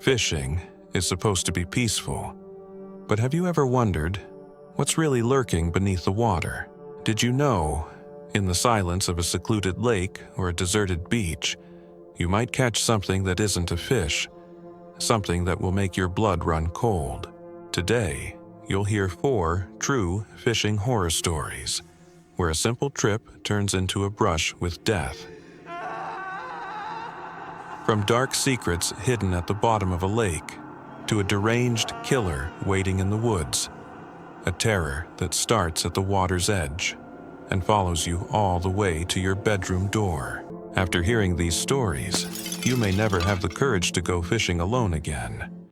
Fishing is supposed to be peaceful, but have you ever wondered what's really lurking beneath the water? Did you know, in the silence of a secluded lake or a deserted beach, you might catch something that isn't a fish, something that will make your blood run cold? Today, you'll hear 4 true fishing horror stories, where a simple trip turns into a brush with death. From dark secrets hidden at the bottom of a lake, to a deranged killer waiting in the woods, a terror that starts at the water's edge and follows you all the way to your bedroom door. After hearing these stories, you may never have the courage to go fishing alone again.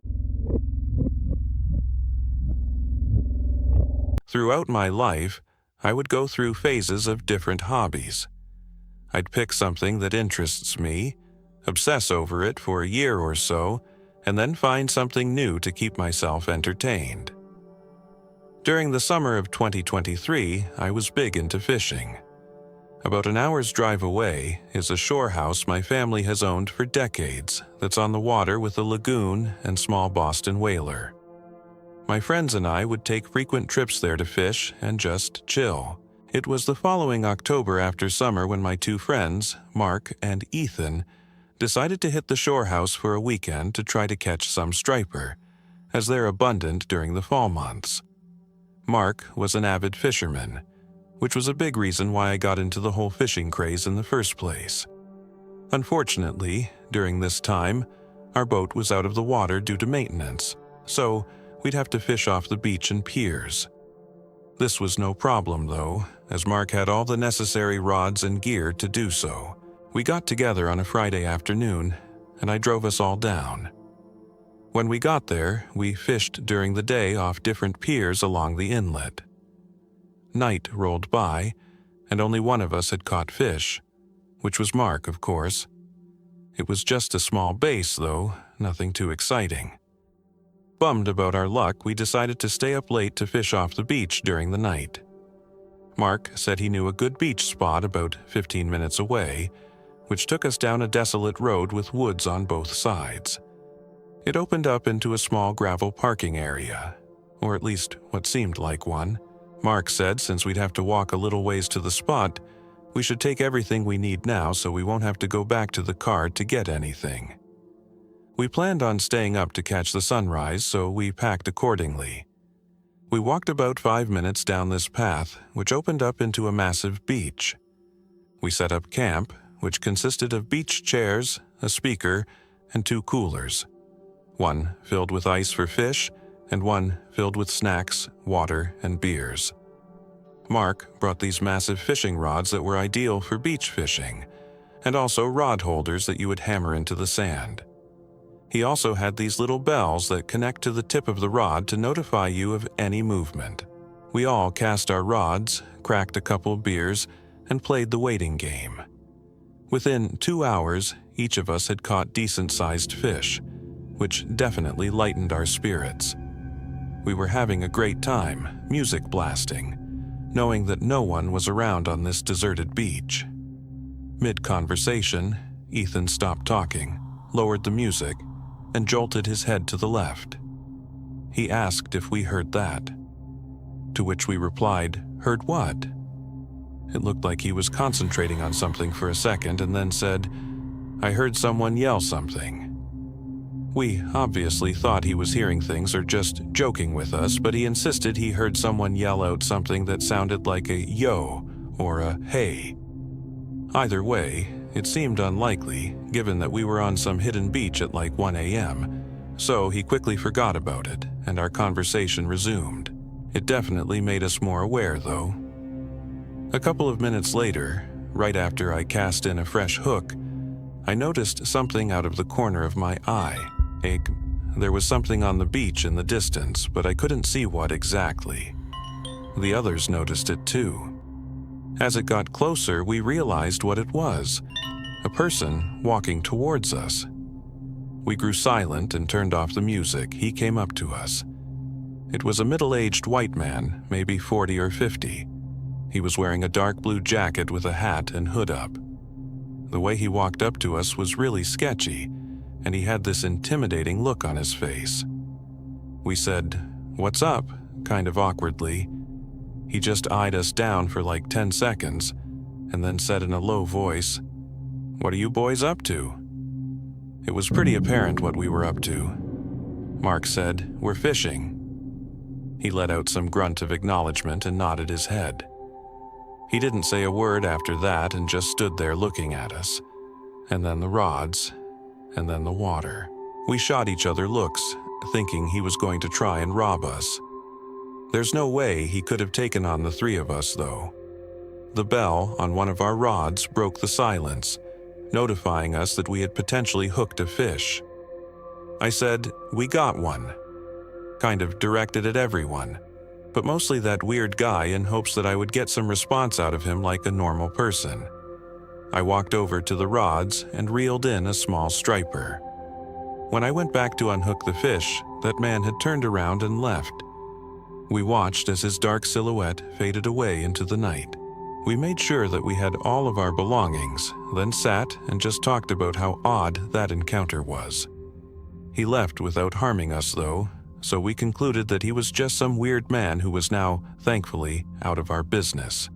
Throughout my life, I would go through phases of different hobbies. I'd pick something that interests me, obsess over it for a year or so, and then find something new to keep myself entertained. During the summer of 2023, I was big into fishing. About an hour's drive away is a shore house my family has owned for decades that's on the water with a lagoon and small Boston whaler. My friends and I would take frequent trips there to fish and just chill. It was the following October after summer when my 2 friends, Mark and Ethan, decided to hit the shore house for a weekend to try to catch some striper, as they're abundant during the fall months. Mark was an avid fisherman, which was a big reason why I got into the whole fishing craze in the first place. Unfortunately, during this time, our boat was out of the water due to maintenance, so we'd have to fish off the beach and piers. This was no problem though, as Mark had all the necessary rods and gear to do so. We got together on a Friday afternoon, and I drove us all down. When we got there, we fished during the day off different piers along the inlet. Night rolled by, and only one of us had caught fish, which was Mark, of course. It was just a small base, though, nothing too exciting. Bummed about our luck, we decided to stay up late to fish off the beach during the night. Mark said he knew a good beach spot about 15 minutes away, which took us down a desolate road with woods on both sides. It opened up into a small gravel parking area, or at least what seemed like one. Mark said since we'd have to walk a little ways to the spot, we should take everything we need now so we won't have to go back to the car to get anything. We planned on staying up to catch the sunrise, so we packed accordingly. We walked about 5 minutes down this path, which opened up into a massive beach. We set up camp, which consisted of beach chairs, a speaker, and 2 coolers. One filled with ice for fish, and one filled with snacks, water, and beers. Mark brought these massive fishing rods that were ideal for beach fishing, and also rod holders that you would hammer into the sand. He also had these little bells that connect to the tip of the rod to notify you of any movement. We all cast our rods, cracked a couple beers, and played the waiting game. Within 2 hours, each of us had caught decent-sized fish, which definitely lightened our spirits. We were having a great time, music blasting, knowing that no one was around on this deserted beach. Mid-conversation, Ethan stopped talking, lowered the music, and jolted his head to the left. He asked if we heard that, to which we replied, "Heard what?" It looked like he was concentrating on something for a second and then said, "I heard someone yell something." We obviously thought he was hearing things or just joking with us, but he insisted he heard someone yell out something that sounded like a yo or a hey. Either way, it seemed unlikely, given that we were on some hidden beach at like 1 a.m., so he quickly forgot about it, and our conversation resumed. It definitely made us more aware, though. A couple of minutes later, right after I cast in a fresh hook, I noticed something out of the corner of my eye. There was something on the beach in the distance, but I couldn't see what exactly. The others noticed it too. As it got closer, we realized what it was. A person walking towards us. We grew silent and turned off the music. He came up to us. It was a middle-aged white man, maybe 40 or 50. He was wearing a dark blue jacket with a hat and hood up. The way he walked up to us was really sketchy, and he had this intimidating look on his face. We said, "What's up?" kind of awkwardly. He just eyed us down for like 10 seconds, and then said in a low voice, "What are you boys up to?" It was pretty apparent what we were up to. Mark said, "We're fishing." He let out some grunt of acknowledgement and nodded his head. He didn't say a word after that and just stood there looking at us. And then the rods, and then the water. We shot each other looks, thinking he was going to try and rob us. There's no way he could have taken on the three of us, though. The bell on one of our rods broke the silence, notifying us that we had potentially hooked a fish. I said, "We got one." Kind of directed at everyone, but mostly that weird guy in hopes that I would get some response out of him like a normal person. I walked over to the rods and reeled in a small striper. When I went back to unhook the fish, that man had turned around and left. We watched as his dark silhouette faded away into the night. We made sure that we had all of our belongings, then sat and just talked about how odd that encounter was. He left without harming us, though, so we concluded that he was just some weird man who was now, thankfully, out of our business.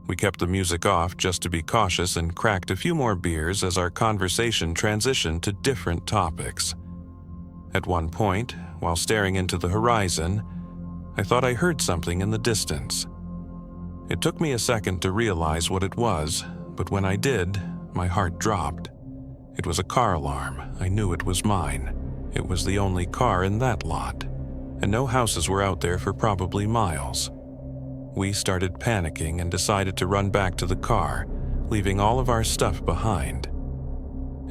We kept the music off just to be cautious and cracked a few more beers as our conversation transitioned to different topics. At one point, while staring into the horizon, I thought I heard something in the distance. It took me a second to realize what it was, but when I did, my heart dropped. It was a car alarm. I knew it was mine. It was the only car in that lot, and no houses were out there for probably miles. We started panicking and decided to run back to the car, leaving all of our stuff behind.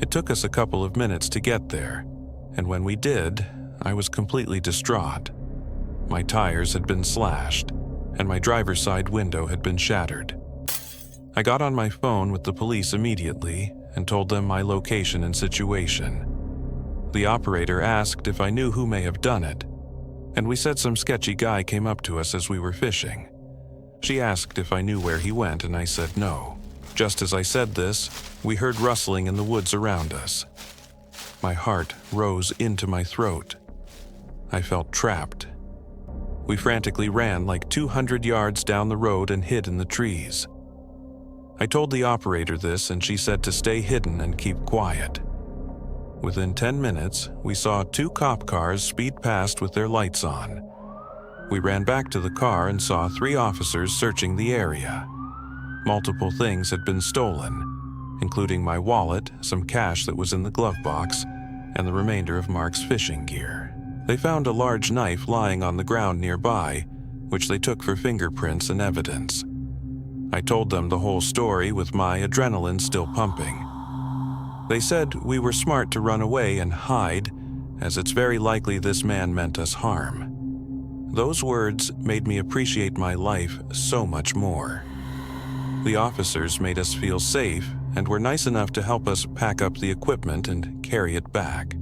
It took us a couple of minutes to get there, and when we did, I was completely distraught. My tires had been slashed, and my driver's side window had been shattered. I got on my phone with the police immediately and told them my location and situation. The operator asked if I knew who may have done it, and we said some sketchy guy came up to us as we were fishing. She asked if I knew where he went, and I said no. Just as I said this, we heard rustling in the woods around us. My heart rose into my throat. I felt trapped. We frantically ran like 200 yards down the road and hid in the trees. I told the operator this, and she said to stay hidden and keep quiet. Within 10 minutes, we saw 2 cop cars speed past with their lights on. We ran back to the car and saw 3 officers searching the area. Multiple things had been stolen, including my wallet, some cash that was in the glove box, and the remainder of Mark's fishing gear. They found a large knife lying on the ground nearby, which they took for fingerprints and evidence. I told them the whole story with my adrenaline still pumping. They said we were smart to run away and hide, as it's very likely this man meant us harm. Those words made me appreciate my life so much more. The officers made us feel safe and were nice enough to help us pack up the equipment and carry it back.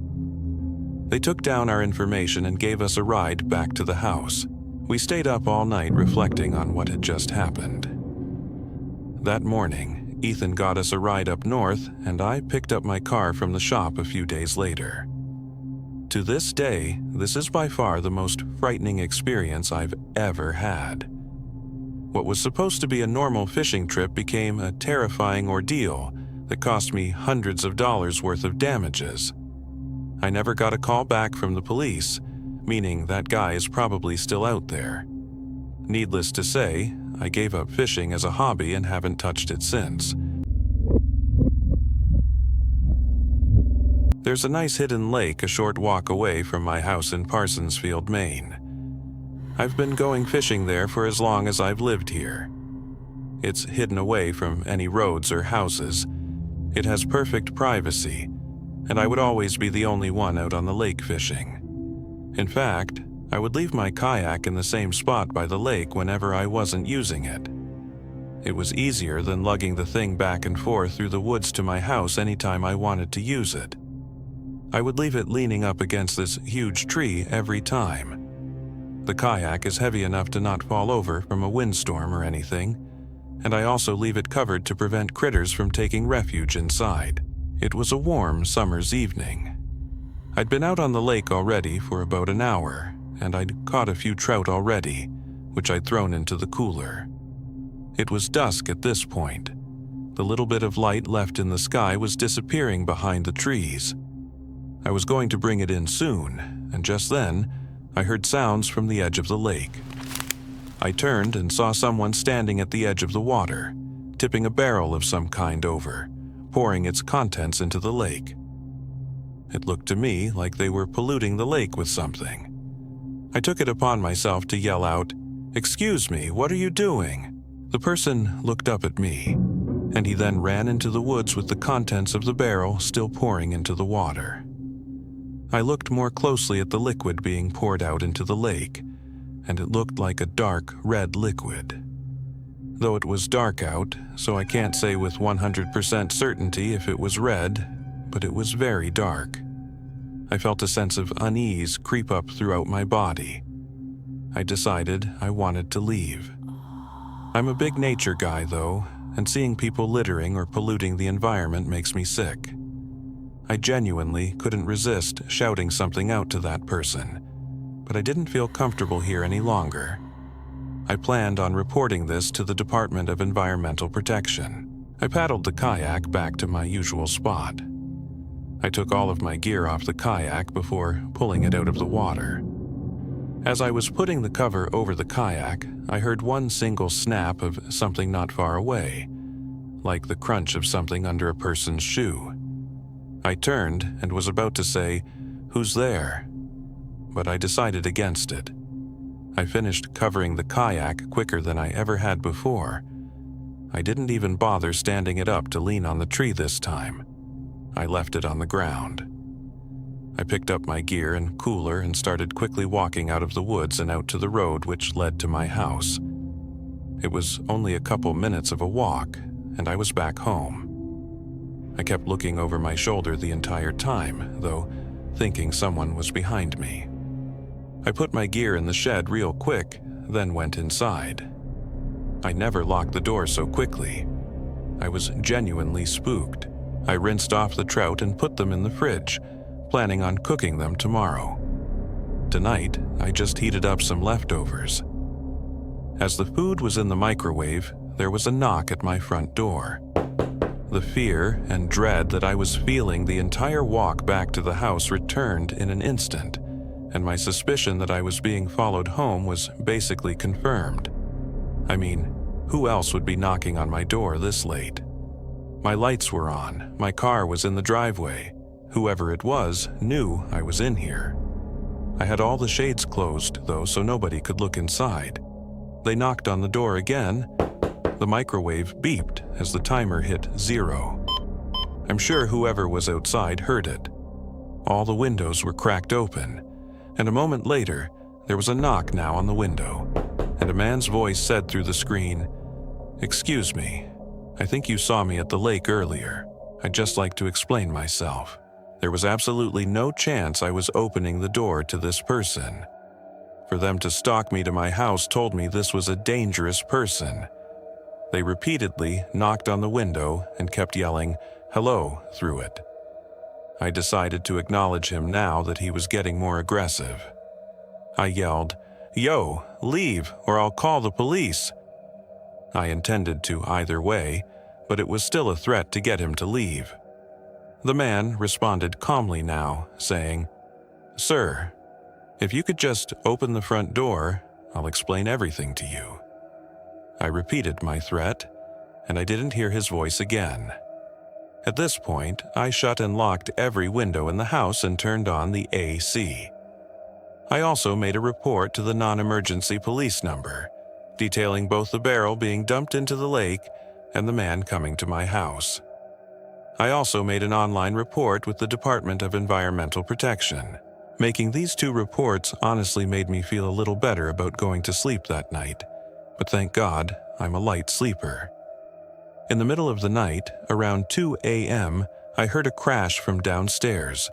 They took down our information and gave us a ride back to the house. We stayed up all night reflecting on what had just happened. That morning, Ethan got us a ride up north, and I picked up my car from the shop a few days later. To this day, this is by far the most frightening experience I've ever had. What was supposed to be a normal fishing trip became a terrifying ordeal that cost me hundreds of dollars worth of damages. I never got a call back from the police, meaning that guy is probably still out there. Needless to say, I gave up fishing as a hobby and haven't touched it since. There's a nice hidden lake a short walk away from my house in Parsonsfield, Maine. I've been going fishing there for as long as I've lived here. It's hidden away from any roads or houses. It has perfect privacy, and I would always be the only one out on the lake fishing. In fact, I would leave my kayak in the same spot by the lake whenever I wasn't using it. It was easier than lugging the thing back and forth through the woods to my house anytime I wanted to use it. I would leave it leaning up against this huge tree every time. The kayak is heavy enough to not fall over from a windstorm or anything, and I also leave it covered to prevent critters from taking refuge inside. It was a warm summer's evening. I'd been out on the lake already for about an hour, and I'd caught a few trout already, which I'd thrown into the cooler. It was dusk at this point. The little bit of light left in the sky was disappearing behind the trees. I was going to bring it in soon, and just then, I heard sounds from the edge of the lake. I turned and saw someone standing at the edge of the water, tipping a barrel of some kind over, pouring its contents into the lake. It looked to me like they were polluting the lake with something. I took it upon myself to yell out, "Excuse me, what are you doing?" The person looked up at me, and he then ran into the woods with the contents of the barrel still pouring into the water. I looked more closely at the liquid being poured out into the lake, and it looked like a dark red liquid. Though it was dark out, so I can't say with 100% certainty if it was red, but it was very dark. I felt a sense of unease creep up throughout my body. I decided I wanted to leave. I'm a big nature guy though, and seeing people littering or polluting the environment makes me sick. I genuinely couldn't resist shouting something out to that person, but I didn't feel comfortable here any longer. I planned on reporting this to the Department of Environmental Protection. I paddled the kayak back to my usual spot. I took all of my gear off the kayak before pulling it out of the water. As I was putting the cover over the kayak, I heard one single snap of something not far away, like the crunch of something under a person's shoe. I turned and was about to say, "Who's there?" But I decided against it. I finished covering the kayak quicker than I ever had before. I didn't even bother standing it up to lean on the tree this time. I left it on the ground. I picked up my gear and cooler and started quickly walking out of the woods and out to the road which led to my house. It was only a couple minutes of a walk, and I was back home. I kept looking over my shoulder the entire time, though, thinking someone was behind me. I put my gear in the shed real quick, then went inside. I never locked the door so quickly. I was genuinely spooked. I rinsed off the trout and put them in the fridge, planning on cooking them tomorrow. Tonight, I just heated up some leftovers. As the food was in the microwave, there was a knock at my front door. The fear and dread that I was feeling the entire walk back to the house returned in an instant, and my suspicion that I was being followed home was basically confirmed. I mean, who else would be knocking on my door this late? My lights were on, my car was in the driveway. Whoever it was knew I was in here. I had all the shades closed, though, so nobody could look inside. They knocked on the door again. The microwave beeped as the timer hit 0. I'm sure whoever was outside heard it. All the windows were cracked open, and a moment later, there was a knock now on the window, and a man's voice said through the screen, "Excuse me, I think you saw me at the lake earlier. I'd just like to explain myself." There was absolutely no chance I was opening the door to this person. For them to stalk me to my house told me this was a dangerous person. They repeatedly knocked on the window and kept yelling, "Hello," through it. I decided to acknowledge him now that he was getting more aggressive. I yelled, "Yo, leave or I'll call the police." I intended to either way, but it was still a threat to get him to leave. The man responded calmly now, saying, "Sir, if you could just open the front door, I'll explain everything to you." I repeated my threat, and I didn't hear his voice again. At this point, I shut and locked every window in the house and turned on the AC. I also made a report to the non-emergency police number, detailing both the barrel being dumped into the lake and the man coming to my house. I also made an online report with the Department of Environmental Protection. Making these 2 reports honestly made me feel a little better about going to sleep that night, but thank God I'm a light sleeper. In the middle of the night, around 2 a.m., I heard a crash from downstairs.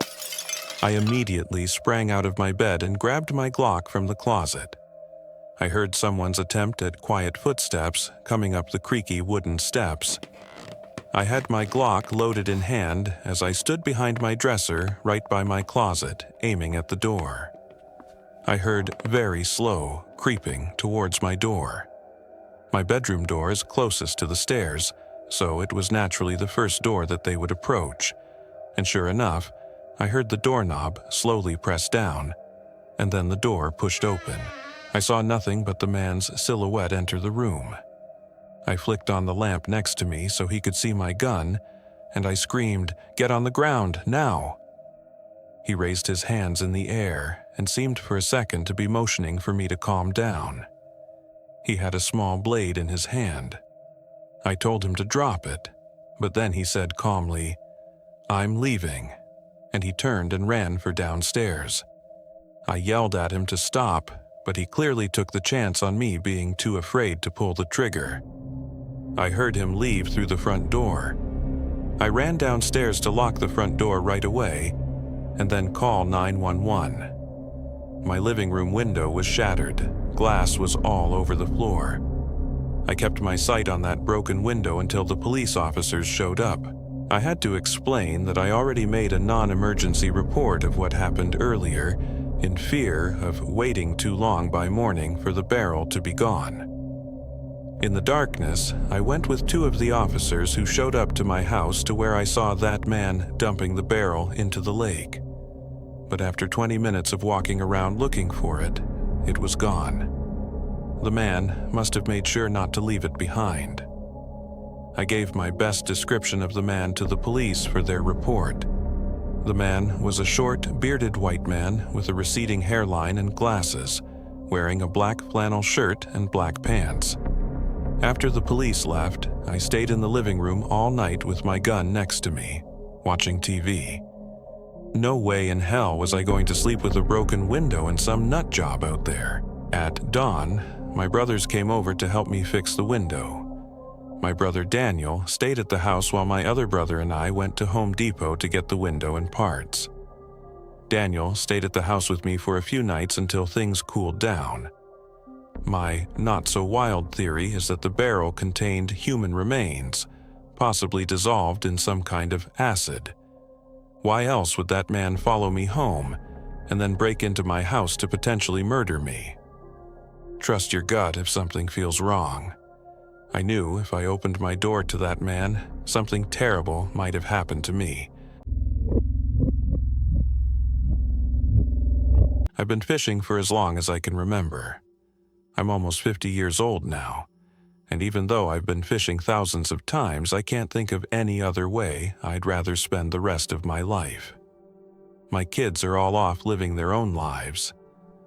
I immediately sprang out of my bed and grabbed my Glock from the closet. I heard someone's attempt at quiet footsteps coming up the creaky wooden steps. I had my Glock loaded in hand as I stood behind my dresser right by my closet, aiming at the door. I heard very slow creeping towards my door. My bedroom door is closest to the stairs, so it was naturally the first door that they would approach. And sure enough, I heard the doorknob slowly press down, and then the door pushed open. I saw nothing but the man's silhouette enter the room. I flicked on the lamp next to me so he could see my gun, and I screamed, "Get on the ground, now!" He raised his hands in the air and seemed for a second to be motioning for me to calm down. He had a small blade in his hand. I told him to drop it, but then he said calmly, "I'm leaving," and he turned and ran for downstairs. I yelled at him to stop, but he clearly took the chance on me being too afraid to pull the trigger. I heard him leave through the front door. I ran downstairs to lock the front door right away and then call 911. My living room window was shattered. Glass was all over the floor. I kept my sight on that broken window until the police officers showed up. I had to explain that I already made a non-emergency report of what happened earlier, in fear of waiting too long by morning for the barrel to be gone. In the darkness, I went with two of the officers who showed up to my house to where I saw that man dumping the barrel into the lake. But after 20 minutes of walking around looking for it, it was gone. The man must have made sure not to leave it behind. I gave my best description of the man to the police for their report. The man was a short, bearded white man with a receding hairline and glasses, wearing a black flannel shirt and black pants. After the police left, I stayed in the living room all night with my gun next to me, watching TV. No way in hell was I going to sleep with a broken window and some nut job out there. At dawn, my brothers came over to help me fix the window. My brother Daniel stayed at the house while my other brother and I went to Home Depot to get the window and parts. Daniel stayed at the house with me for a few nights until things cooled down. My not-so-wild theory is that the barrel contained human remains, possibly dissolved in some kind of acid. Why else would that man follow me home and then break into my house to potentially murder me? Trust your gut if something feels wrong. I knew if I opened my door to that man, something terrible might have happened to me. I've been fishing for as long as I can remember. I'm almost 50 years old now, and even though I've been fishing thousands of times, I can't think of any other way I'd rather spend the rest of my life. My kids are all off living their own lives,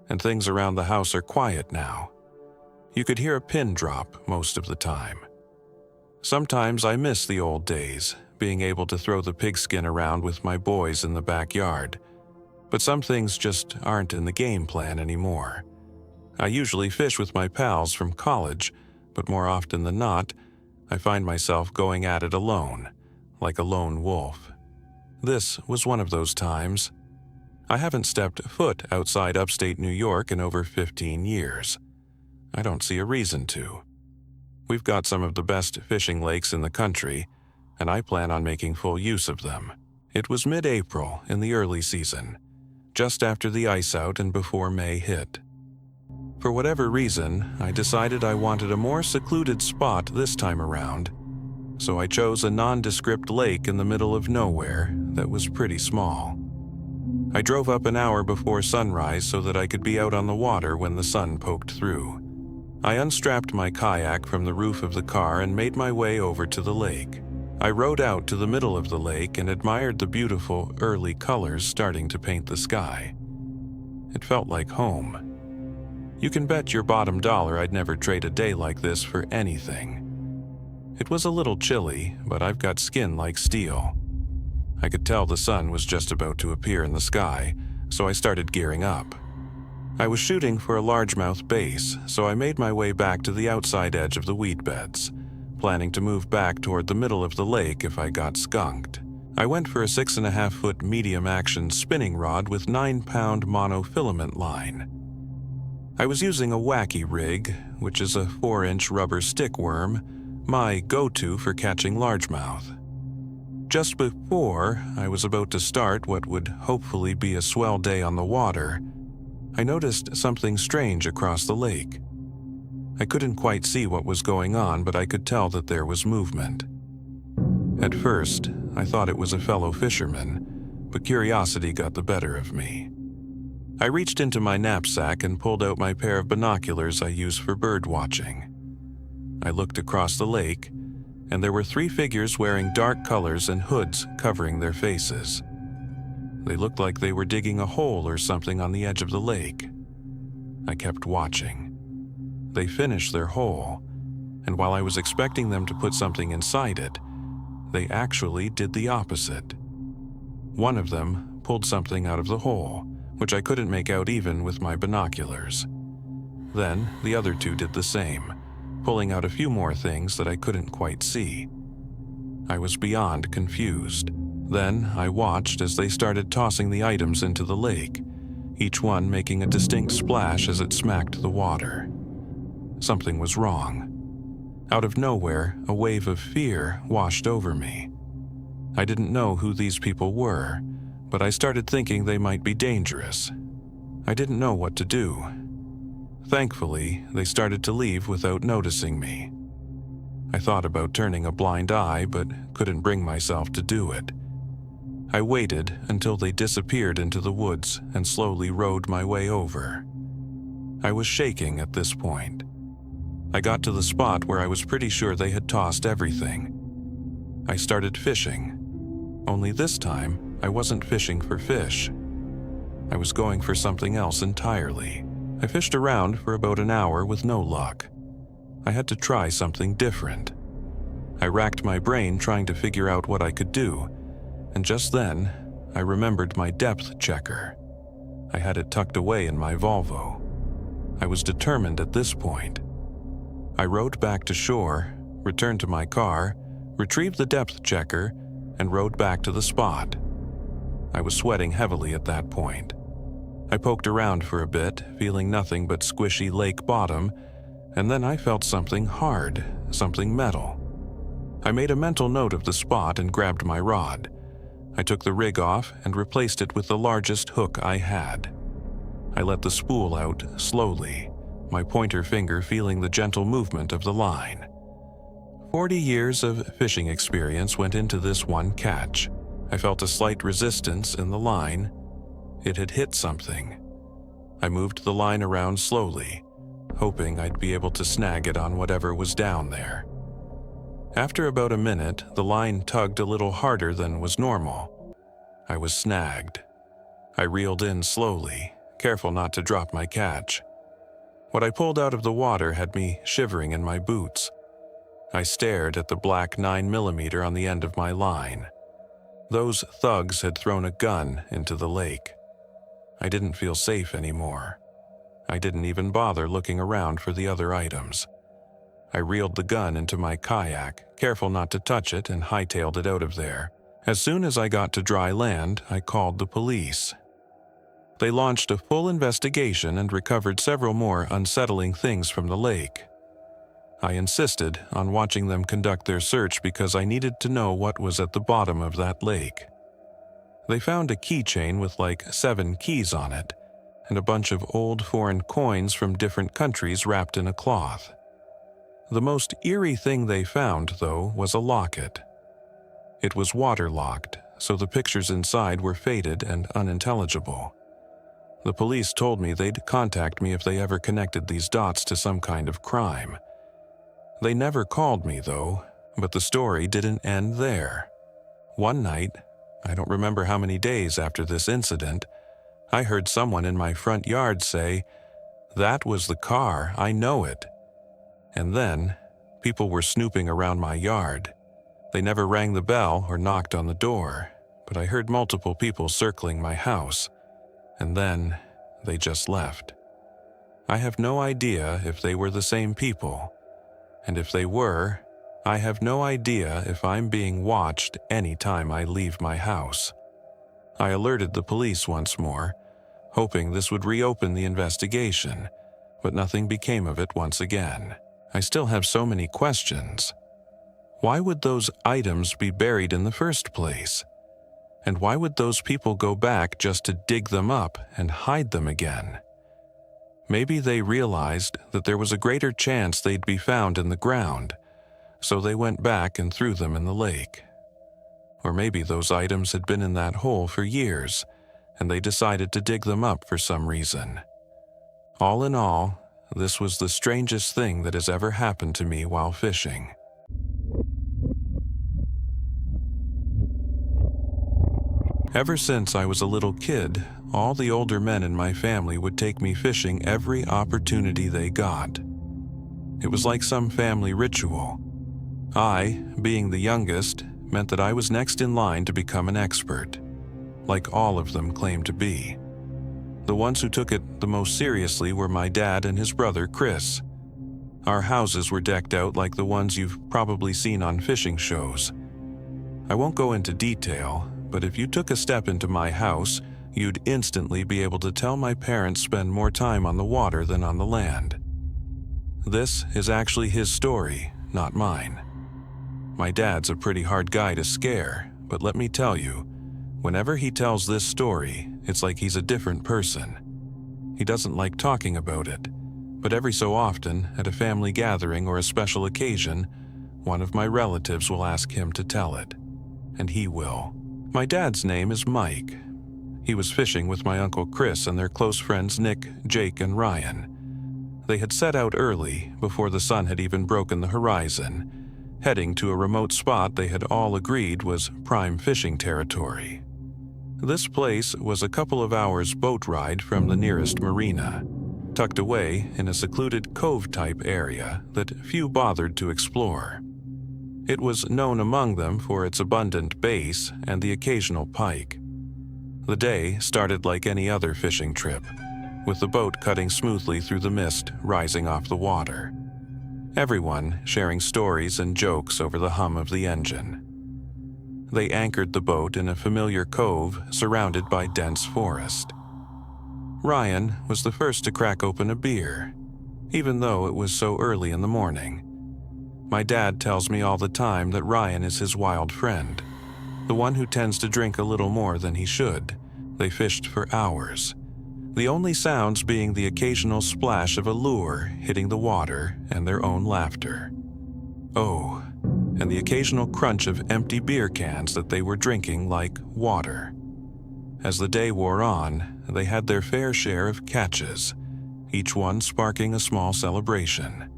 and things around the house are quiet now. You could hear a pin drop most of the time. Sometimes I miss the old days, being able to throw the pigskin around with my boys in the backyard, but some things just aren't in the game plan anymore. I usually fish with my pals from college, but more often than not, I find myself going at it alone, like a lone wolf. This was one of those times. I haven't stepped foot outside upstate New York in over 15 years. I don't see a reason to. We've got some of the best fishing lakes in the country, and I plan on making full use of them. It was mid-April in the early season, just after the ice out and before May hit. For whatever reason, I decided I wanted a more secluded spot this time around, so I chose a nondescript lake in the middle of nowhere that was pretty small. I drove up an hour before sunrise so that I could be out on the water when the sun poked through. I unstrapped my kayak from the roof of the car and made my way over to the lake. I rowed out to the middle of the lake and admired the beautiful, early colors starting to paint the sky. It felt like home. You can bet your bottom dollar I'd never trade a day like this for anything. It was a little chilly, but I've got skin like steel. I could tell the sun was just about to appear in the sky, so I started gearing up. I was shooting for a largemouth bass, so I made my way back to the outside edge of the weed beds, planning to move back toward the middle of the lake if I got skunked. I went for a 6.5-foot medium-action spinning rod with 9-pound monofilament line. I was using a wacky rig, which is a 4-inch rubber stick worm, my go-to for catching largemouth. Just before I was about to start what would hopefully be a swell day on the water, I noticed something strange across the lake. I couldn't quite see what was going on, but I could tell that there was movement. At first, I thought it was a fellow fisherman, but curiosity got the better of me. I reached into my knapsack and pulled out my pair of binoculars I use for bird watching. I looked across the lake, and there were 3 figures wearing dark colors and hoods covering their faces. They looked like they were digging a hole or something on the edge of the lake. I kept watching. They finished their hole, and while I was expecting them to put something inside it, they actually did the opposite. One of them pulled something out of the hole, which I couldn't make out even with my binoculars. Then the other 2 did the same, pulling out a few more things that I couldn't quite see. I was beyond confused. Then I watched as they started tossing the items into the lake, each one making a distinct splash as it smacked the water. Something was wrong. Out of nowhere, a wave of fear washed over me. I didn't know who these people were, but I started thinking they might be dangerous. I didn't know what to do. Thankfully, they started to leave without noticing me. I thought about turning a blind eye, but couldn't bring myself to do it. I waited until they disappeared into the woods and slowly rowed my way over. I was shaking at this point. I got to the spot where I was pretty sure they had tossed everything. I started fishing. Only this time, I wasn't fishing for fish. I was going for something else entirely. I fished around for about an hour with no luck. I had to try something different. I racked my brain trying to figure out what I could do, and just then, I remembered my depth checker. I had it tucked away in my Volvo. I was determined at this point. I rowed back to shore, returned to my car, retrieved the depth checker, and rowed back to the spot. I was sweating heavily at that point. I poked around for a bit, feeling nothing but squishy lake bottom, and then I felt something hard, something metal. I made a mental note of the spot and grabbed my rod. I took the rig off and replaced it with the largest hook I had. I let the spool out slowly, my pointer finger feeling the gentle movement of the line. 40 years of fishing experience went into this one catch. I felt a slight resistance in the line. It had hit something. I moved the line around slowly, hoping I'd be able to snag it on whatever was down there. After about a minute, the line tugged a little harder than was normal. I was snagged. I reeled in slowly, careful not to drop my catch. What I pulled out of the water had me shivering in my boots. I stared at the black 9mm on the end of my line. Those thugs had thrown a gun into the lake. I didn't feel safe anymore. I didn't even bother looking around for the other items. I reeled the gun into my kayak, careful not to touch it, and hightailed it out of there. As soon as I got to dry land, I called the police. They launched a full investigation and recovered several more unsettling things from the lake. I insisted on watching them conduct their search because I needed to know what was at the bottom of that lake. They found a keychain with like 7 keys on it, and a bunch of old foreign coins from different countries wrapped in a cloth. The most eerie thing they found, though, was a locket. It was waterlocked, so the pictures inside were faded and unintelligible. The police told me they'd contact me if they ever connected these dots to some kind of crime. They never called me, though, but the story didn't end there. One night, I don't remember how many days after this incident, I heard someone in my front yard say, "That was the car, I know it." And then, people were snooping around my yard. They never rang the bell or knocked on the door, but I heard multiple people circling my house, and then they just left. I have no idea if they were the same people, and if they were, I have no idea if I'm being watched any time I leave my house. I alerted the police once more, hoping this would reopen the investigation, but nothing became of it once again. I still have so many questions. Why would those items be buried in the first place? And why would those people go back just to dig them up and hide them again? Maybe they realized that there was a greater chance they'd be found in the ground, so they went back and threw them in the lake. Or maybe those items had been in that hole for years, and they decided to dig them up for some reason. All in all, this was the strangest thing that has ever happened to me while fishing. Ever since I was a little kid, all the older men in my family would take me fishing every opportunity they got. It was like some family ritual. I, being the youngest, meant that I was next in line to become an expert, like all of them claimed to be. The ones who took it the most seriously were my dad and his brother, Chris. Our houses were decked out like the ones you've probably seen on fishing shows. I won't go into detail, but if you took a step into my house, you'd instantly be able to tell my parents spend more time on the water than on the land. This is actually his story, not mine. My dad's a pretty hard guy to scare, but let me tell you, whenever he tells this story, it's like he's a different person. He doesn't like talking about it, but every so often, at a family gathering or a special occasion, one of my relatives will ask him to tell it, and he will. My dad's name is Mike. He was fishing with my Uncle Chris and their close friends Nick, Jake, and Ryan. They had set out early, before the sun had even broken the horizon, heading to a remote spot they had all agreed was prime fishing territory. This place was a couple of hours boat ride from the nearest marina, tucked away in a secluded cove-type area that few bothered to explore. It was known among them for its abundant bass and the occasional pike. The day started like any other fishing trip, with the boat cutting smoothly through the mist rising off the water. Everyone sharing stories and jokes over the hum of the engine. They anchored the boat in a familiar cove surrounded by dense forest. Ryan was the first to crack open a beer, even though it was so early in the morning. My dad tells me all the time that Ryan is his wild friend, the one who tends to drink a little more than he should. They fished for hours, the only sounds being the occasional splash of a lure hitting the water and their own laughter. Oh, and the occasional crunch of empty beer cans that they were drinking like water. As the day wore on, they had their fair share of catches, each one sparking a small celebration.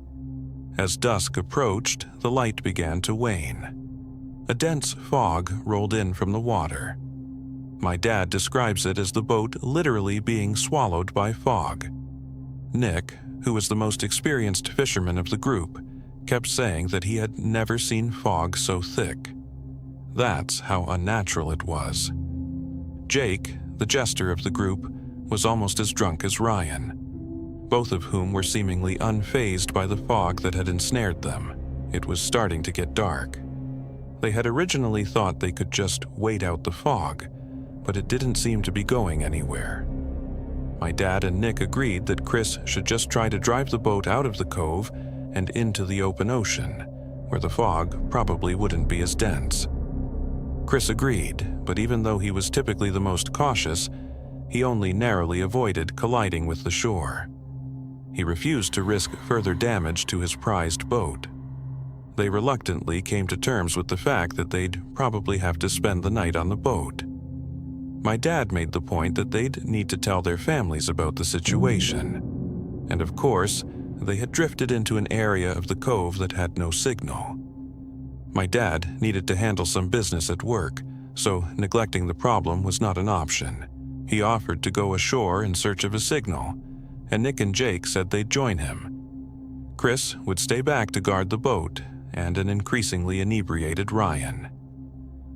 As dusk approached, the light began to wane. A dense fog rolled in from the water. My dad describes it as the boat literally being swallowed by fog. Nick, who was the most experienced fisherman of the group, kept saying that he had never seen fog so thick. That's how unnatural it was. Jake, the jester of the group, was almost as drunk as Ryan, both of whom were seemingly unfazed by the fog that had ensnared them. It was starting to get dark. They had originally thought they could just wait out the fog, but it didn't seem to be going anywhere. My dad and Nick agreed that Chris should just try to drive the boat out of the cove and into the open ocean, where the fog probably wouldn't be as dense. Chris agreed, but even though he was typically the most cautious, he only narrowly avoided colliding with the shore. He refused to risk further damage to his prized boat. They reluctantly came to terms with the fact that they'd probably have to spend the night on the boat. My dad made the point that they'd need to tell their families about the situation. And of course, they had drifted into an area of the cove that had no signal. My dad needed to handle some business at work, so neglecting the problem was not an option. He offered to go ashore in search of a signal, and Nick and Jake said they'd join him. Chris would stay back to guard the boat, and an increasingly inebriated Ryan.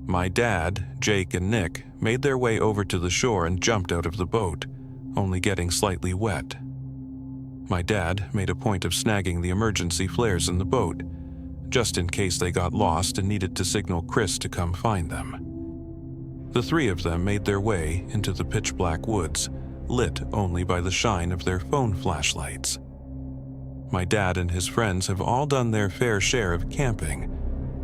My dad, Jake, and Nick made their way over to the shore and jumped out of the boat, only getting slightly wet. My dad made a point of snagging the emergency flares in the boat, just in case they got lost and needed to signal Chris to come find them. The three of them made their way into the pitch-black woods, lit only by the shine of their phone flashlights. My dad and his friends have all done their fair share of camping,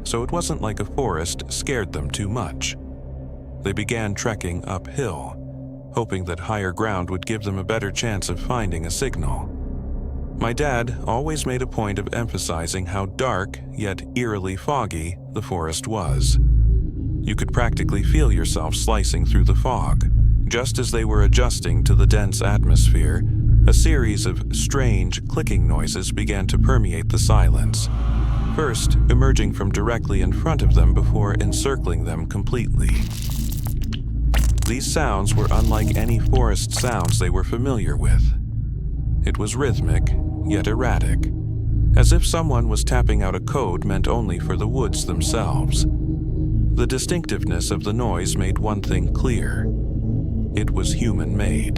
so it wasn't like a forest scared them too much. They began trekking uphill, hoping that higher ground would give them a better chance of finding a signal. My dad always made a point of emphasizing how dark, yet eerily foggy, the forest was. You could practically feel yourself slicing through the fog. Just as they were adjusting to the dense atmosphere, a series of strange clicking noises began to permeate the silence, first emerging from directly in front of them before encircling them completely. These sounds were unlike any forest sounds they were familiar with. It was rhythmic, yet erratic, as if someone was tapping out a code meant only for the woods themselves. The distinctiveness of the noise made one thing clear. It was human-made.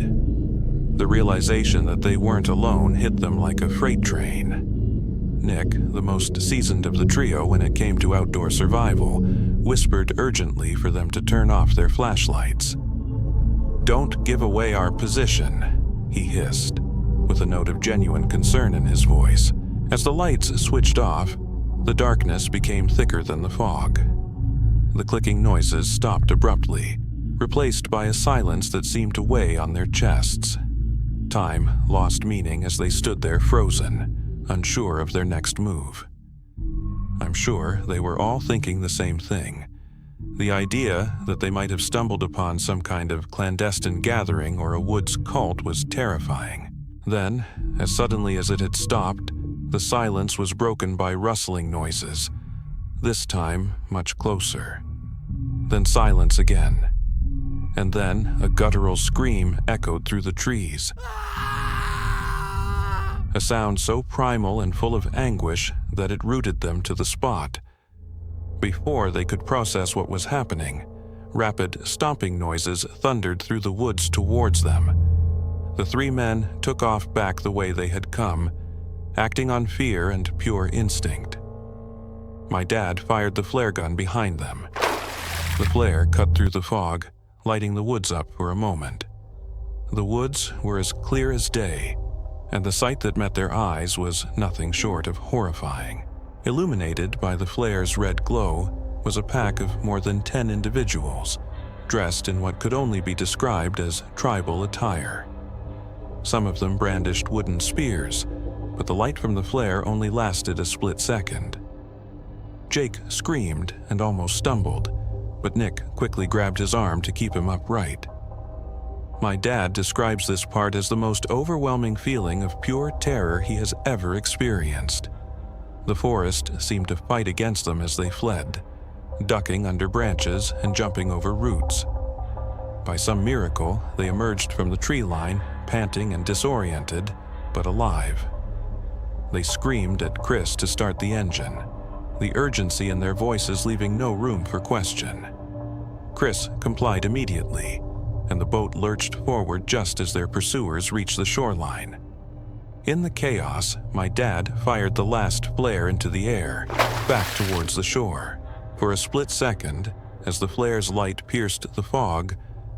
The realization that they weren't alone hit them like a freight train. Nick, the most seasoned of the trio when it came to outdoor survival, whispered urgently for them to turn off their flashlights. "Don't give away our position," he hissed, with a note of genuine concern in his voice. As the lights switched off, the darkness became thicker than the fog. The clicking noises stopped abruptly, replaced by a silence that seemed to weigh on their chests. Time lost meaning as they stood there frozen, unsure of their next move. I'm sure they were all thinking the same thing. The idea that they might have stumbled upon some kind of clandestine gathering or a woods cult was terrifying. Then, as suddenly as it had stopped, the silence was broken by rustling noises, this time much closer. Then silence again. And then a guttural scream echoed through the trees. A sound so primal and full of anguish that it rooted them to the spot. Before they could process what was happening, rapid stomping noises thundered through the woods towards them. The three men took off back the way they had come, acting on fear and pure instinct. My dad fired the flare gun behind them. The flare cut through the fog, lighting the woods up for a moment. The woods were as clear as day, and the sight that met their eyes was nothing short of horrifying. Illuminated by the flare's red glow was a pack of more than 10 individuals, dressed in what could only be described as tribal attire. Some of them brandished wooden spears, but the light from the flare only lasted a split second. Jake screamed and almost stumbled, but Nick quickly grabbed his arm to keep him upright. My dad describes this part as the most overwhelming feeling of pure terror he has ever experienced. The forest seemed to fight against them as they fled, ducking under branches and jumping over roots. By some miracle, they emerged from the tree line, panting and disoriented, but alive. They screamed at Chris to start the engine, the urgency in their voices leaving no room for question. Chris complied immediately, and the boat lurched forward just as their pursuers reached the shoreline. In the chaos, my dad fired the last flare into the air, back towards the shore. For a split second, as the flare's light pierced the fog,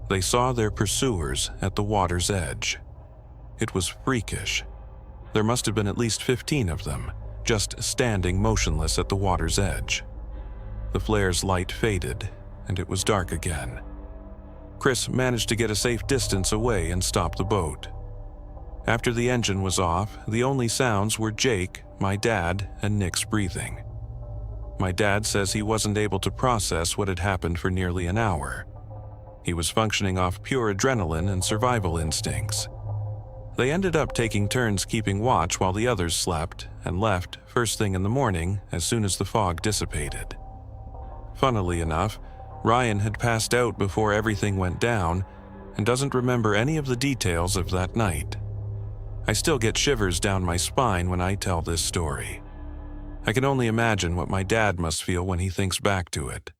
they saw their pursuers at the water's edge. It was freakish. There must have been at least 15 of them, just standing motionless at the water's edge. The flare's light faded, and it was dark again. Chris managed to get a safe distance away and stop the boat. After the engine was off, the only sounds were Jake, my dad, and Nick's breathing. My dad says he wasn't able to process what had happened for nearly an hour. He was functioning off pure adrenaline and survival instincts. They ended up taking turns keeping watch while the others slept and left first thing in the morning as soon as the fog dissipated. Funnily enough, Ryan had passed out before everything went down and doesn't remember any of the details of that night. I still get shivers down my spine when I tell this story. I can only imagine what my dad must feel when he thinks back to it.